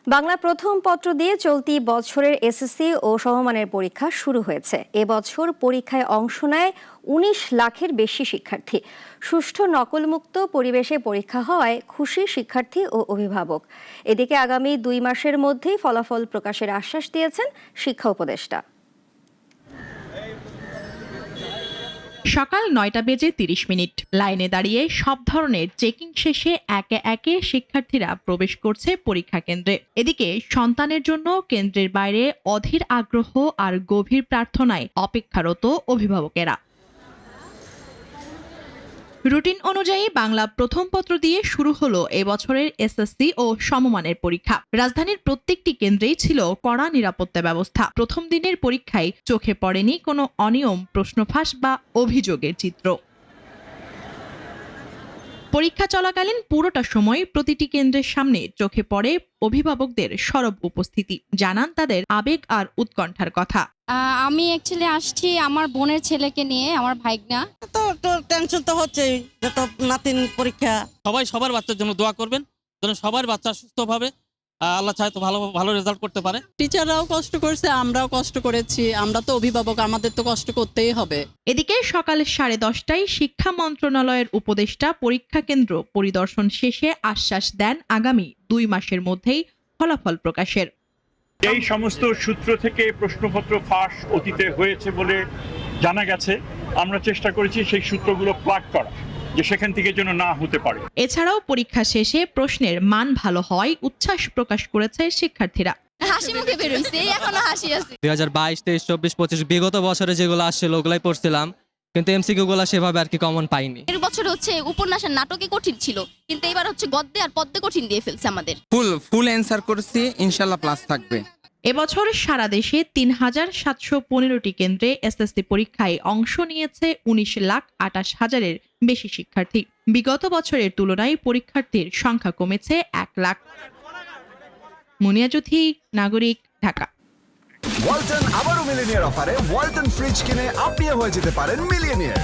বাংলা প্রথম পত্র দিয়ে চলতি বছরের এসএসসি ও সমমানের পরীক্ষা শুরু হয়েছে। এবছর পরীক্ষায় অংশ নেয় ১৯ লাখের বেশি শিক্ষার্থী। সুষ্ঠু নকলমুক্ত পরিবেশে পরীক্ষা হওয়ায় খুশি শিক্ষার্থী ও অভিভাবক। এদিকে আগামী ২ মাসের মধ্যেই ফলাফল প্রকাশের আশ্বাস দিয়েছেন শিক্ষা উপদেষ্টা। সকাল ৯টা বেজে ৩০ মিনিট। লাইনে দাঁড়িয়ে সব ধরনের চেকিং শেষে একে একে শিক্ষার্থীরা প্রবেশ করছে পরীক্ষা কেন্দ্রে। এদিকে সন্তানের জন্য কেন্দ্রের বাইরে অধীর আগ্রহ আর গভীর প্রার্থনায় অপেক্ষারত অভিভাবকেরা। রুটিন অনুযায়ী বাংলা প্রথম পত্র দিয়ে শুরু হলো এবছরের এসএসসি ও সমমানের পরীক্ষা। রাজধানীর প্রত্যেকটি কেন্দ্রেই ছিল কড়া নিরাপত্তা ব্যবস্থা। প্রথম দিনের পরীক্ষায় চোখে পড়েনি কোনো অনিয়ম, প্রশ্নফাঁস বা অভিযোগের চিত্র। পরীক্ষা চলাকালীন পুরোটা সময় প্রতিটি কেন্দ্রের সামনে চোখে পড়ে অভিভাবকদের সরব উপস্থিতি। জানান তাদের আবেগ আর উৎকণ্ঠার কথা। আমি অ্যাকচুয়ালি আসছি আমার বোনের ছেলেকে নিয়ে, আমার ভাইগনা। তো টেনশন তো হচ্ছেই, যত নাতিন পরীক্ষা। সবাই সবার বাচ্চার জন্য দোয়া করবেন, যেন সবার বাচ্চা সুস্থভাবে আল্লাহ চায় তো ভালো রেজাল্ট করতে পারে। টিচাররাও কষ্ট করছে, আমরাও কষ্ট করেছি, আমরা তো অভিভাবক, আমাদের তো কষ্ট করতেই হবে। এদিকে সকাল 10:30টায় শিক্ষা মন্ত্রণালয়ের উপদেষ্টা পরীক্ষা কেন্দ্র পরিদর্শন শেষে আশ্বাস দেন আগামী ২ মাসের মধ্যেই ফলাফল প্রকাশের। এই সমস্ত সূত্র থেকে প্রশ্নপত্র ফাঁস অতীতে হয়েছে বলে জানা গেছে। আমরা চেষ্টা করেছি সেই সূত্রগুলো প্লাগ করা, যে সেখান থেকে যেন না হতে পারে। এছাড়াও পরীক্ষা শেষে প্রশ্নের মান ভালো হয় উচ্ছ্বাস প্রকাশ করেছে শিক্ষার্থীরা। হাসি মুখে বের হইছে, এখনো হাসি আছে। 2022, 23, 24, 25 বিগত বছরে যেগুলো আসছিল ওগুলাই পড়ছিলাম, কিন্তু এমসিকিউ গুলো সেভাবে আর কি কমন পাইনি। এর বছর হচ্ছে উপন্যাসের নাটকে কঠিন ছিল, কিন্তু এবার হচ্ছে গদ্যে আর পদ্যে কঠিন দিয়ে ফেলছে আমাদের। ফুল অ্যান্সার করছি, ইনশাআল্লাহ প্লাস থাকবে। এবছর সারা দেশে ৩,৭১৫টি কেন্দ্রে এসএসসি পরীক্ষায় অংশ নিয়েছে ১৯,২৮,০০০-এর বেশি শিক্ষার্থী। বিগত বছরের তুলনায় পরীক্ষার্থীর সংখ্যা কমেছে ১ লাখ। মুনিয়া জ্যোতি, নাগরিক, ঢাকা। ওয়ালটন আবারও মিলিনিয়ার অফারে ওয়ালটন ফ্রিজ কিনে আপনিও হয়ে যেতে পারেন মিলিয়নিয়ার।